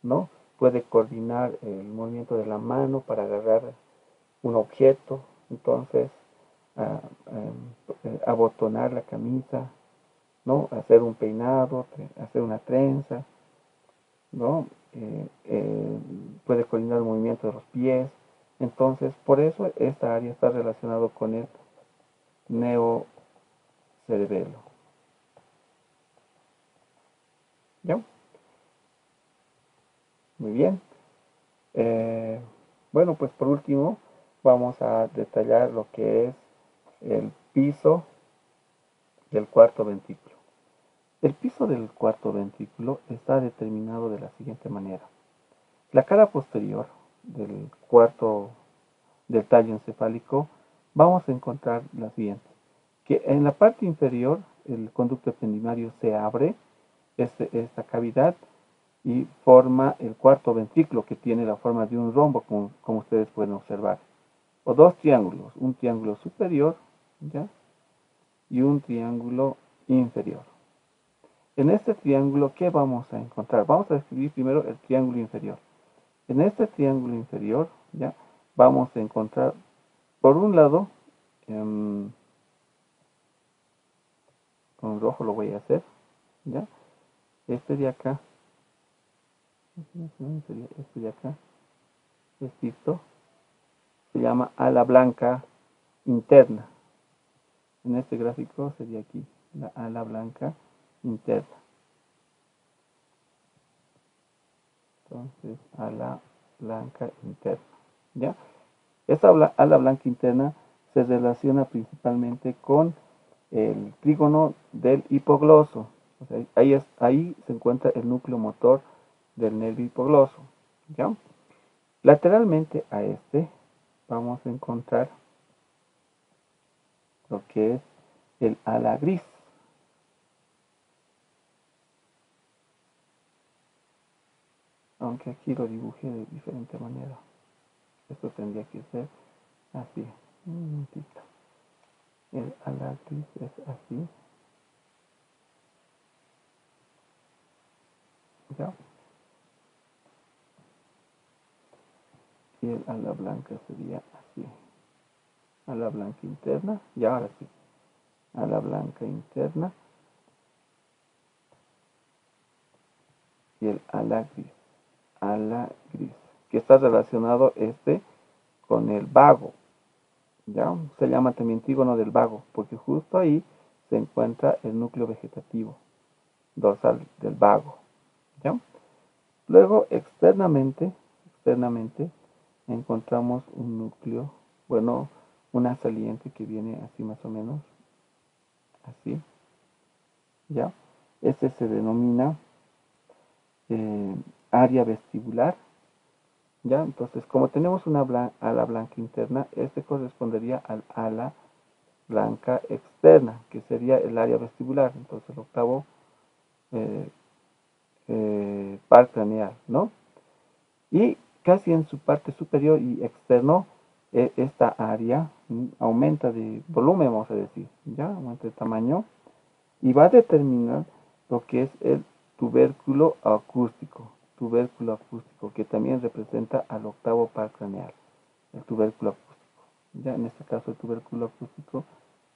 ¿no? Puede coordinar el movimiento de la mano para agarrar un objeto, entonces abotonar la camisa, ¿no? Hacer un peinado, hacer una trenza, ¿no? Puede coordinar el movimiento de los pies. Entonces, por eso esta área está relacionada con el neocerebelo. ¿Ya? Muy bien. Bueno, pues por último vamos a detallar lo que es el piso del cuarto ventrículo. El piso del cuarto ventrículo está determinado de la siguiente manera. La cara posterior del tallo encefálico, vamos a encontrar la siguiente, que en la parte inferior el conducto ependimario se abre, esta cavidad, y forma el cuarto ventrículo, que tiene la forma de un rombo, como ustedes pueden observar, o dos triángulos, un triángulo superior, ¿ya? Y un triángulo inferior. En este triángulo, ¿qué vamos a encontrar? Vamos a escribir primero el triángulo inferior. En este triángulo inferior, ¿ya? vamos a encontrar, por un lado, con rojo lo voy a hacer, ¿ya? Este de acá, sería este de acá, esto se llama ala blanca interna. En este gráfico sería aquí, la ala blanca interna. Entonces, ala blanca interna, ¿ya? Esta ala blanca interna se relaciona principalmente con el trígono del hipogloso. O sea, ahí se encuentra el núcleo motor del nervio hipogloso, ¿ya? Lateralmente a este vamos a encontrar lo que es el ala gris. Aunque aquí lo dibujé de diferente manera. Esto tendría que ser así. Un momentito. El ala gris es así. ¿Ya? Y el ala blanca sería así. Ala blanca interna. Y ahora sí. Ala blanca interna. Y el ala gris. Ala gris. Que está relacionado este con el vago. ¿Ya? Se llama también trígono del vago, porque justo ahí se encuentra el núcleo vegetativo dorsal del vago. ¿Ya? Luego, externamente encontramos un núcleo, bueno, una saliente que viene así más o menos, así, ¿ya? Este se denomina área vestibular, ¿ya? Entonces, como tenemos una ala blanca interna, este correspondería al ala blanca externa, que sería el área vestibular, entonces el octavo eh, par craneal, ¿no? Y casi en su parte superior y externo, esta área aumenta de volumen, vamos a decir, ¿ya? Aumenta de tamaño y va a determinar lo que es el tubérculo acústico, que también representa al octavo par craneal, el tubérculo acústico. Ya en este caso el tubérculo acústico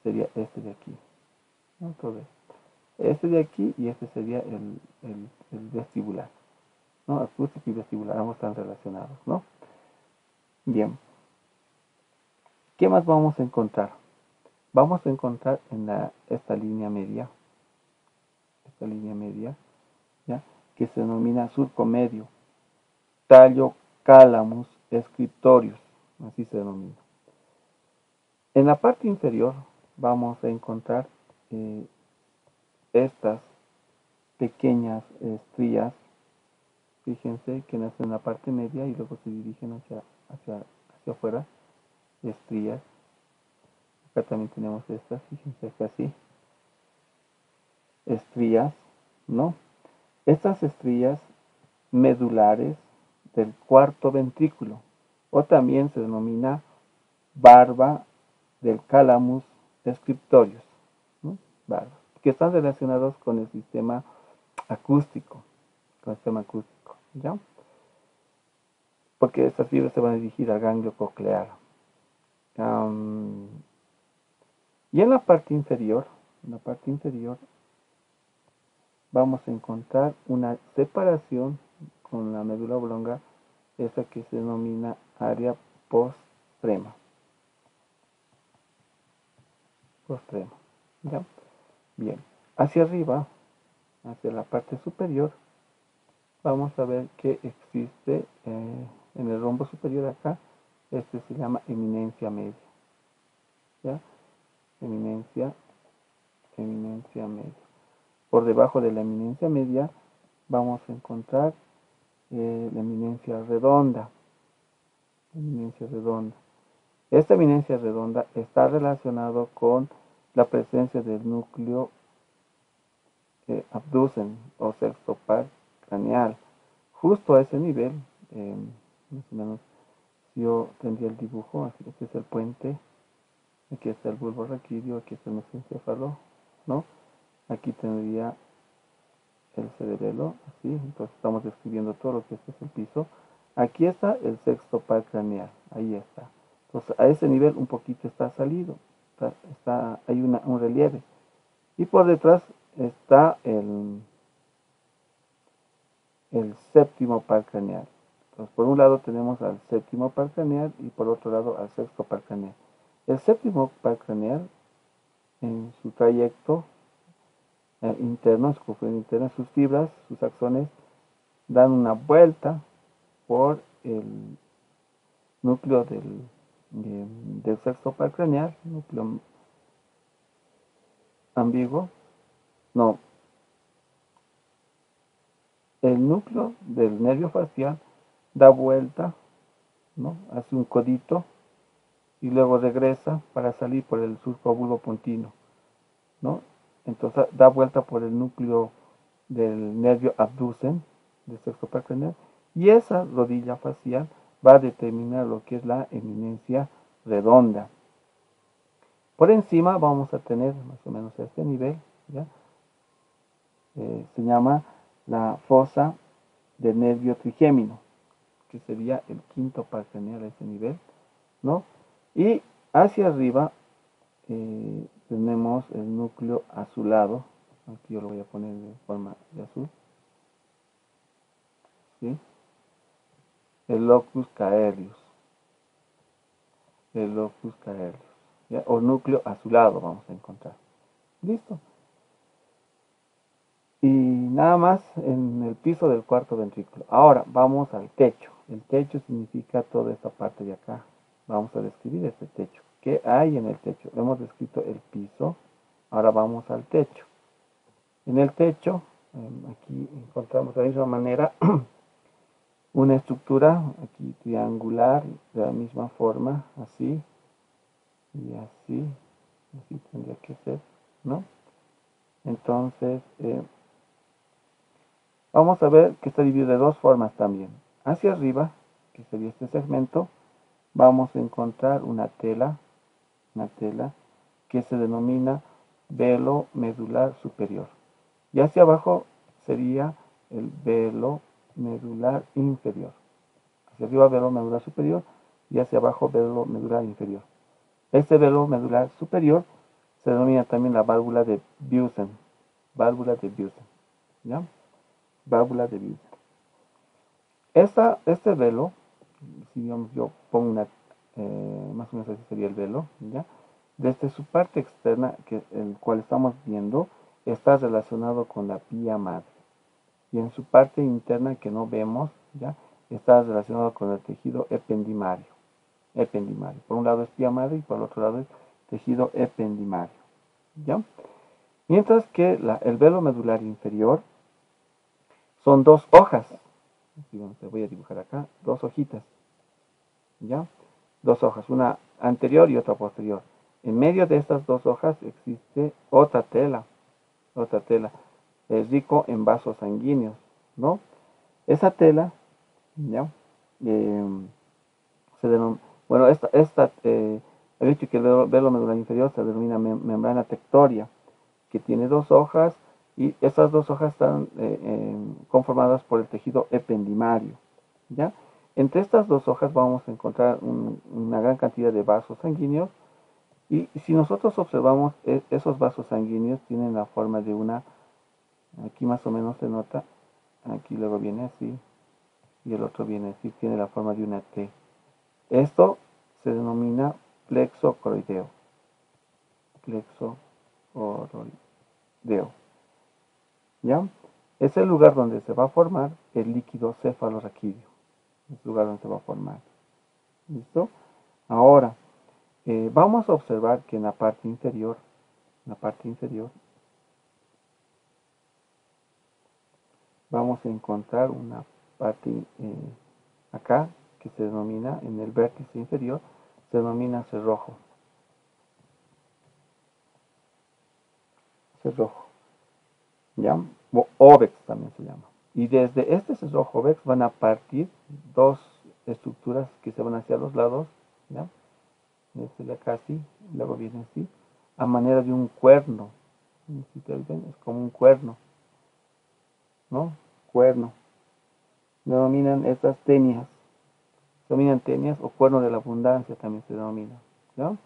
sería este de aquí, ¿no? Todo este de aquí y este sería el vestibular, ¿no? Acústico y vestibular, ambos están relacionados, ¿no? Bien, ¿qué más vamos a encontrar? Vamos a encontrar en esta línea media, ¿ya? Que se denomina surco medio, tallo calamus scriptorius, así se denomina. En la parte inferior vamos a encontrar estas pequeñas estrías, fíjense que nacen en la parte media y luego se dirigen hacia afuera, estrías. Acá también tenemos estas, fíjense acá así, estrías, ¿no? Estas estrías medulares del cuarto ventrículo, o también se denomina barba del calamus scriptorius, ¿no? Barba, que están relacionados con el sistema acústico, ¿ya? Porque estas fibras se van a dirigir al ganglio coclear. Y en la parte inferior, vamos a encontrar una separación con la médula oblonga, esa que se denomina área postrema. ¿Ya? Bien, hacia arriba, hacia la parte superior, vamos a ver que existe en el rombo superior acá, este se llama eminencia media, ¿ya? Eminencia media. Por debajo de la eminencia media vamos a encontrar la eminencia redonda. Esta eminencia redonda está relacionado con la presencia del núcleo abducen o sexto par craneal. Justo a ese nivel, más o menos, yo tendría el dibujo, así que este es el puente, aquí está el bulbo raquídeo, aquí está el mesencéfalo, ¿no? Aquí tendría el cerebelo, así, entonces estamos describiendo todo lo que este es el piso. Aquí está el sexto par craneal, ahí está. Entonces a ese nivel un poquito está salido, hay un relieve. Y por detrás está el séptimo par craneal. Entonces por un lado tenemos al séptimo par craneal y por otro lado al sexto par craneal. El séptimo par craneal en su trayecto interno, su confusión interna, sus fibras, sus axones, dan una vuelta por el núcleo del sexto par craneal, núcleo ambiguo, no, el núcleo del nervio facial da vuelta, ¿no? Hace un codito y luego regresa para salir por el surco bulbopontino, ¿no? Entonces da vuelta por el núcleo del nervio abducen, del sexto par craneal, y esa rodilla facial va a determinar lo que es la eminencia redonda. Por encima vamos a tener más o menos a este nivel, ¿ya? Se llama la fosa del nervio trigémino, que sería el quinto par craneal a ese nivel, ¿no? Y hacia arriba tenemos el núcleo azulado, aquí yo lo voy a poner de forma de azul, ¿sí? El locus coeruleus, ¿ya? O núcleo azulado vamos a encontrar. Listo. Y nada más en el piso del cuarto ventrículo. Ahora vamos al techo. El techo significa toda esta parte de acá. Vamos a describir este techo. ¿Qué hay en el techo? Hemos descrito el piso. Ahora vamos al techo. En el techo, aquí encontramos de la misma manera una estructura aquí triangular de la misma forma, así y así. Así tendría que ser, ¿no? Entonces, vamos a ver que está dividido de dos formas también. Hacia arriba, que sería este segmento, vamos a encontrar una tela que se denomina velo medular superior. Y hacia abajo sería el velo medular inferior. Hacia arriba velo medular superior y hacia abajo velo medular inferior. Este velo medular superior se denomina también la válvula de Busen. ¿Ya? Válvula de Busen. Este velo, si digamos yo pongo más o menos así sería el velo, ¿ya? Desde su parte externa, el cual estamos viendo, está relacionado con la pía madre. Y en su parte interna, que no vemos, ¿ya? Está relacionado con el tejido ependimario. Por un lado es pía madre y por el otro lado es tejido ependimario, ¿ya? Mientras que el velo medular inferior son dos hojas. Te voy a dibujar acá, dos hojitas, ¿ya? Dos hojas, una anterior y otra posterior. En medio de estas dos hojas existe otra tela, es rico en vasos sanguíneos, ¿no? Esa tela, ¿ya? Se denomina, bueno, he dicho que el velo medular inferior se denomina membrana tectoria, que tiene dos hojas y esas dos hojas están conformadas por el tejido ependimario, ¿ya? Entre estas dos hojas vamos a encontrar una gran cantidad de vasos sanguíneos y si nosotros observamos esos vasos sanguíneos tienen la forma de aquí más o menos se nota, aquí luego viene así y el otro viene así, tiene la forma de una T. Esto se denomina plexo coroideo. ¿Ya? Es el lugar donde se va a formar el líquido cefalorraquídeo. Es el lugar donde se va a formar. ¿Listo? Ahora, vamos a observar que en la parte inferior, vamos a encontrar una parte acá que se denomina, en el vértice inferior, se denomina cerrojo. ¿Ya? O óvex también se llama. Y desde este cerrojo óvex van a partir dos estructuras que se van hacia los lados, ¿ya? Este de acá así, luego viene así, a manera de un cuerno. Si ustedes ven, es como un cuerno, ¿no? Cuerno. Denominan estas tenias, Se denominan tenias o cuerno de la abundancia también se denomina, ¿no?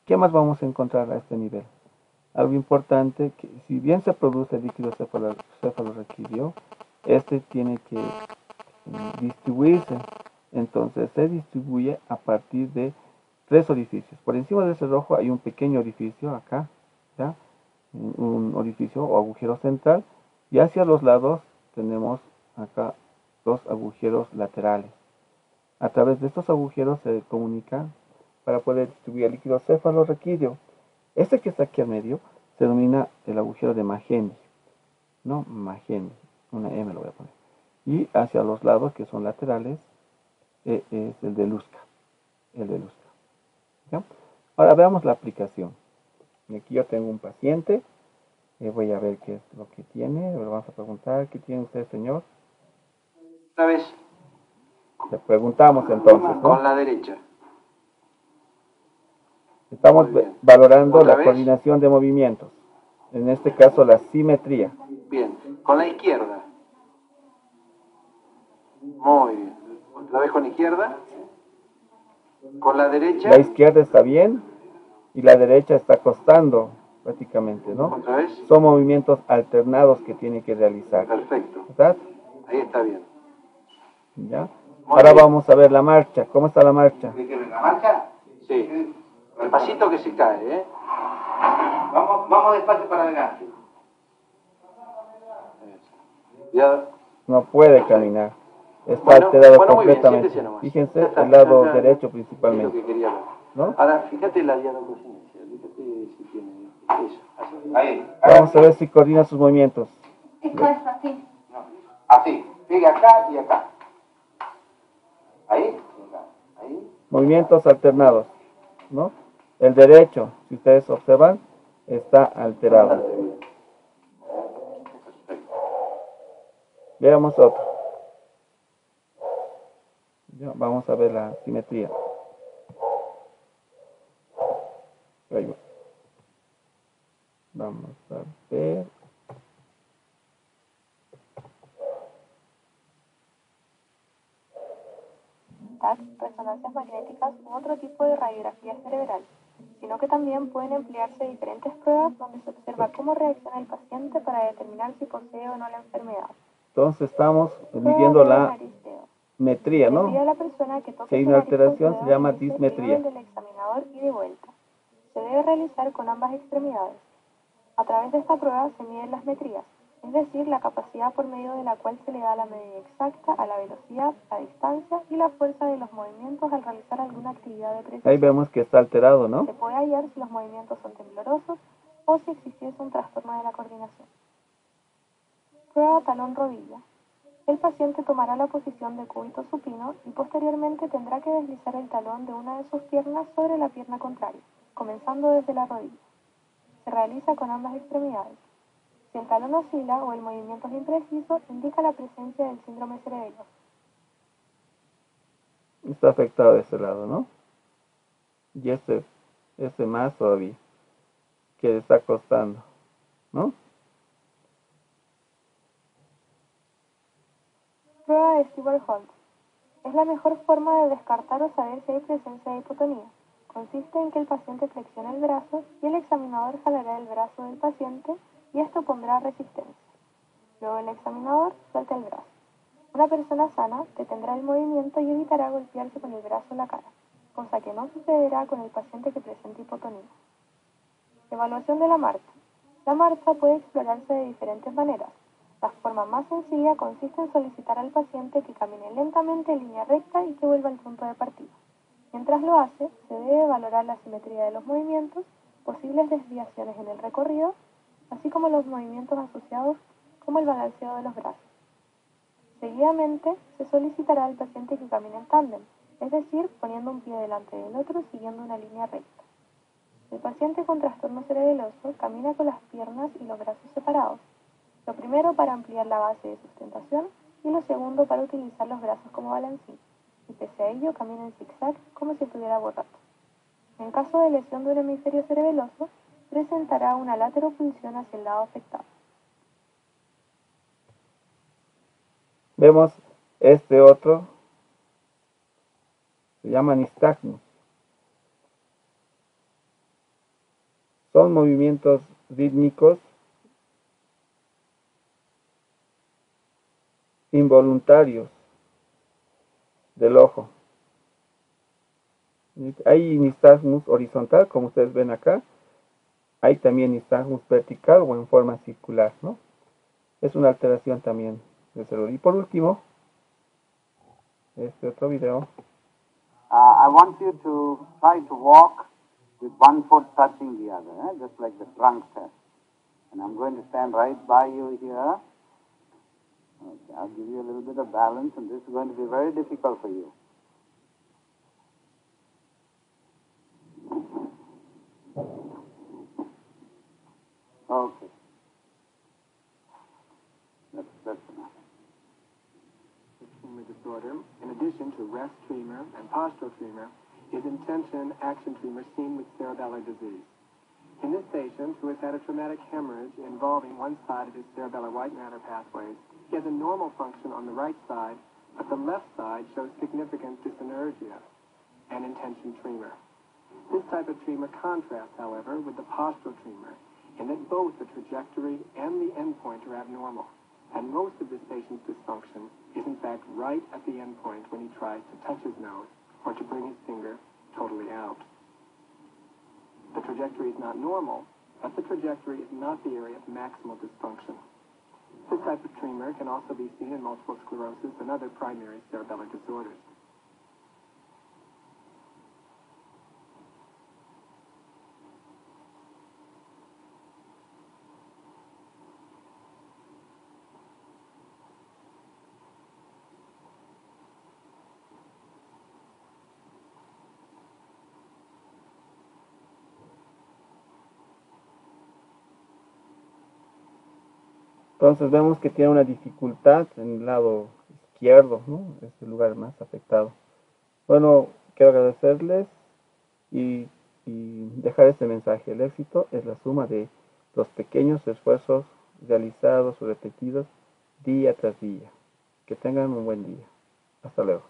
¿Qué más vamos a encontrar a este nivel? Algo importante, que si bien se produce líquido cefalorraquídeo, este tiene que distribuirse. Entonces se distribuye a partir de tres orificios. Por encima de ese rojo hay un pequeño orificio acá, ¿ya? Un orificio o agujero central, y hacia los lados tenemos acá dos agujeros laterales. A través de estos agujeros se comunican para poder distribuir el líquido cefalorraquídeo. Este que está aquí al medio se denomina el agujero de Magendie, ¿no? Magendie, una M lo voy a poner. Y hacia los lados, que son laterales, es el de Lusca, ¿ya? Ahora veamos la aplicación. Aquí yo tengo un paciente, voy a ver qué es lo que tiene, le vamos a preguntar, ¿qué tiene usted, señor? Otra vez. Le preguntamos entonces, ¿no? Con la derecha. Estamos valorando la coordinación de movimientos, en este caso la simetría. Bien, con la izquierda. Muy bien. Otra vez con la izquierda. Con la derecha. La izquierda está bien y la derecha está costando prácticamente, ¿no? Otra vez. Son movimientos alternados que tiene que realizar. Perfecto. ¿Verdad? Ahí está bien. ¿Ya? Ahora vamos a ver la marcha. ¿Cómo está la marcha? ¿La marcha? Sí. El pasito que se cae, ¿eh? Vamos despacio para adelante. Ya. No puede caminar. Está alterado completamente. Fíjense el lado derecho principalmente. Es lo que quería ver. ¿No? Ahora, fíjate la diadocosinesia. Fíjate si tiene eso. Ahí. Vamos a ver si coordina sus movimientos. Esto es así. No. Así. Sigue acá y acá. Ahí. Ahí. Movimientos alternados, ¿no? El derecho, si ustedes observan, está alterado. Veamos otro. Ya, vamos a ver la simetría. Ahí va. Vamos a ver. Resonancias magnéticas u otro tipo de radiografía cerebral, sino que también pueden emplearse diferentes pruebas donde se observa cómo reacciona el paciente para determinar si posee o no la enfermedad. Entonces estamos midiendo la metría, ¿no? Si hay una alteración se llama dismetría. Del examinador y de vuelta. Se debe realizar con ambas extremidades. A través de esta prueba se miden las metrías, es decir, la capacidad por medio de la cual se le da la medida exacta a la velocidad, la distancia y la fuerza de los movimientos al realizar alguna actividad de precisión. Ahí vemos que está alterado, ¿no? Se puede hallar si los movimientos son temblorosos o si existiese un trastorno de la coordinación. Prueba talón-rodilla. El paciente tomará la posición de cúbito supino y posteriormente tendrá que deslizar el talón de una de sus piernas sobre la pierna contraria, comenzando desde la rodilla. Se realiza con ambas extremidades. Si el talón oscila o el movimiento es impreciso, indica la presencia del síndrome cerebeloso. Está afectado de ese lado, ¿no? Y este más todavía, que le está costando, ¿no? Prueba de Stewart-Holt. Es la mejor forma de descartar o saber si hay presencia de hipotonía. Consiste en que el paciente flexione el brazo y el examinador jalará el brazo del paciente y esto pondrá resistencia. Luego el examinador suelta el brazo. Una persona sana detendrá el movimiento y evitará golpearse con el brazo en la cara, cosa que no sucederá con el paciente que presenta hipotonía. Evaluación de la marcha. La marcha puede explorarse de diferentes maneras. La forma más sencilla consiste en solicitar al paciente que camine lentamente en línea recta y que vuelva al punto de partida. Mientras lo hace, se debe valorar la simetría de los movimientos, posibles desviaciones en el recorrido, así como los movimientos asociados como el balanceo de los brazos. Seguidamente, se solicitará al paciente que camine en tándem, es decir, poniendo un pie delante del otro siguiendo una línea recta. El paciente con trastorno cerebeloso camina con las piernas y los brazos separados, lo primero para ampliar la base de sustentación y lo segundo para utilizar los brazos como balancín, y pese a ello camina en zigzag como si estuviera borracho. En caso de lesión de un hemisferio cerebeloso, presentará una lateropulsión hacia el lado afectado. Vemos Este otro se llama nistagmus. Son movimientos rítmicos involuntarios del ojo. Hay nistagmus horizontal, como ustedes ven acá. Hay también nistagmus vertical o en forma circular, ¿no? Es una alteración también del cerebro. Y por último, este otro video. I want you to try to walk with one foot touching the other, just like the trunk test. And I'm going to stand right by you here. Okay, I'll give you a little bit of balance, and this is going to be very difficult for you. Okay. That's enough. Tremor disorder, in addition to rest tremor and postural tremor, is intention action tremor seen with cerebellar disease. In this patient, who has had a traumatic hemorrhage involving one side of his cerebellar white matter pathways, he has a normal function on the right side, but the left side shows significant dyssynergia and intention tremor. This type of tremor contrasts, however, with the postural tremor, in that both the trajectory and the endpoint are abnormal, and most of this patient's dysfunction is in fact right at the endpoint when he tries to touch his nose or to bring his finger totally out. The trajectory is not normal, but the trajectory is not the area of maximal dysfunction. This type of tremor can also be seen in multiple sclerosis and other primary cerebellar disorders. Entonces vemos que tiene una dificultad en el lado izquierdo, ¿no? Es el lugar más afectado. Bueno, quiero agradecerles y dejar este mensaje. El éxito es la suma de los pequeños esfuerzos realizados o repetidos día tras día. Que tengan un buen día. Hasta luego.